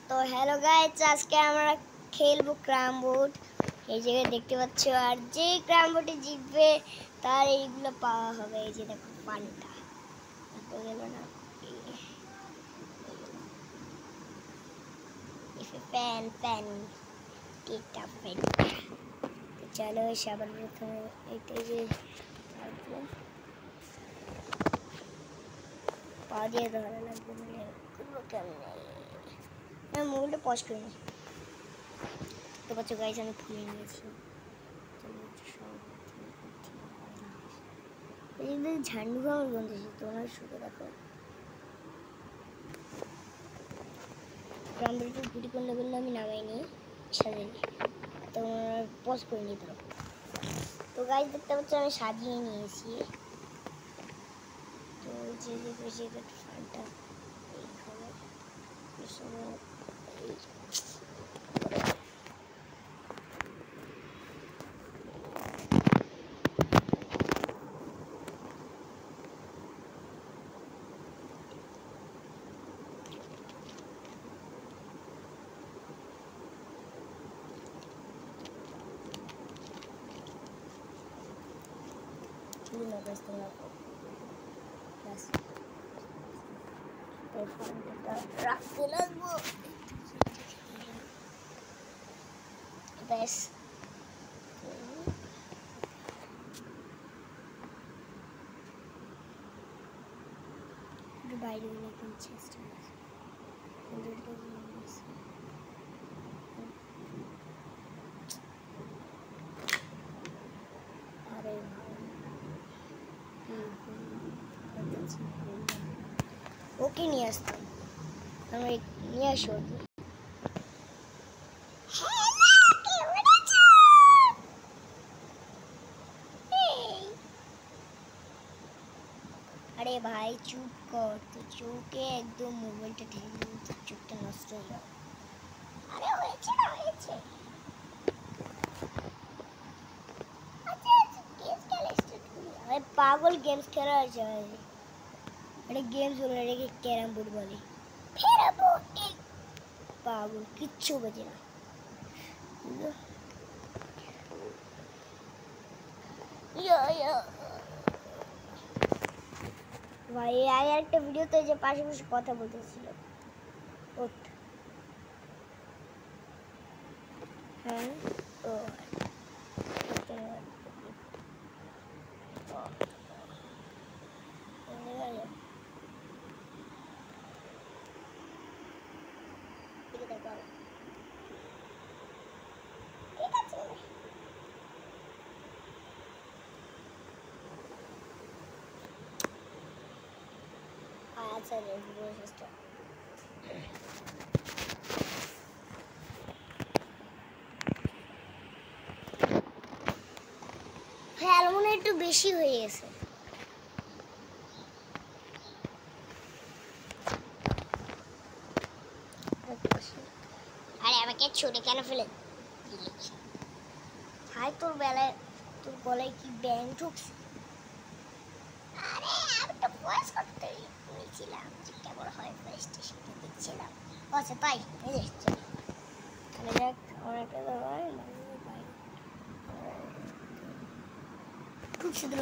তো hello guys, আজকে আমরা খেলবো ক্রাম বোর্ড। এই জায়গায় দেখতে পাচ্ছ, আর যে ক্রাম বোর্ডে জিতবে তার এইগুলো পাওয়া হবে। এই যে দেখো পানটা গেল না, ফ্যান ফ্যান টিটা ফ্যান। চলো সবার প্রথমে এইটাই যে পা দিয়ে ধরা লাগবে, মানে করবো কেমন মোবাইলটা পজ করে নি। তো পাচ্ছ গাইস, আমি খুলে নিয়েছি। ঝান্ডু আমার বন্ধু, তোমার শুধু দেখো গ্রামবাড়িতে গুটি করলে করলে আমি নামাইনি সাজিয়ে, তোমার পজ করে নিতে হবে। তো গাইস দেখতে পাচ্ছ আমি সাজিয়ে নিয়েছি। তো যে বেশি ফানটা এইখানে রাখতে লাগবো ব্যাস। বাইরে চেষ্টা আরে ওকে নিয়ে আসতাম, আমরা নিয়ে আসো। আরে ভাই চুপ কর, তো চোখে একদম মোবাইলটা ঢেলে দিয়েছে, চোখটা নষ্ট হয়ে যাবে। আরে হয়েছে না হয়েছে, আরে পাগল গেমস খেলা হয়েছে। আরে গেমস বলে, এটাকে ক্যারাম বোর্ড বলে। পাগল কিচ্ছু বোঝে না। ভাই আর একটা ভিডিওতে যে পাশে বসে কথা বলতেছিল, হ্যাঁ ও আচ্ছা হ্যাঁ মনে একটু বেশি হয়ে গেছে। আরে আমাকে ছুটে কেন ফেলে ভাই, তোর বেলায় তোর গলায় কি ব্যাং ঢুকছে? আরে আমি তো ভয়েস করতে নিয়েছিলাম যে কেমন হয় ভয়েস স্টেশনটা দেখছিলাম। আচ্ছা তাই এই দেখছি তাহলে দেখ আমার একটা হয় খুব শুধু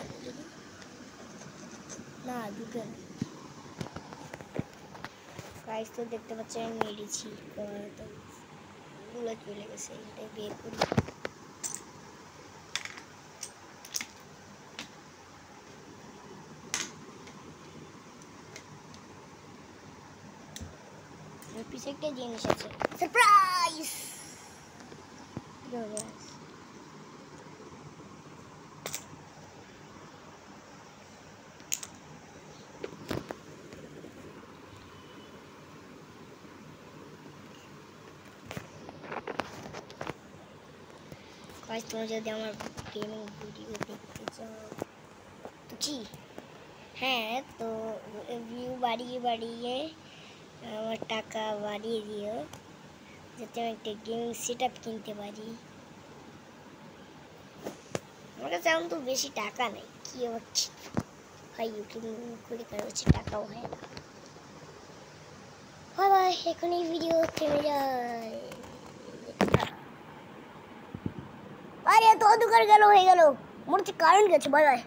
না দুটো গাইস। তো দেখতে পাচ্ছি আমি মেরেছি, তো গুলো চলে গেছে, এটাই বের করি। পিছে একটা জিনিস আছে, সারপ্রাইজ। গাইস তোমরা যদি আমার গেমিং ভিডিও দেখতে চাও তো কি, হ্যাঁ তো ভিউ বাড়িয়ে বাড়িয়ে আমার টাকা বাড়িয়ে দিও, যাতে আমি একটা গেমিং সেট আপ কিনতে পারি। আমার কাছে এখন তো বেশি টাকা নেই, কি হচ্ছে ভাই ইউটিউব করে কারো হচ্ছে টাকাও হয় না। বাই বাই, এখন এই ভিডিও থেমে যায়। আরে এত অন্ধকার গেল হয়ে গেল, মনে হচ্ছে কারেন্ট গেছে। Bye bye.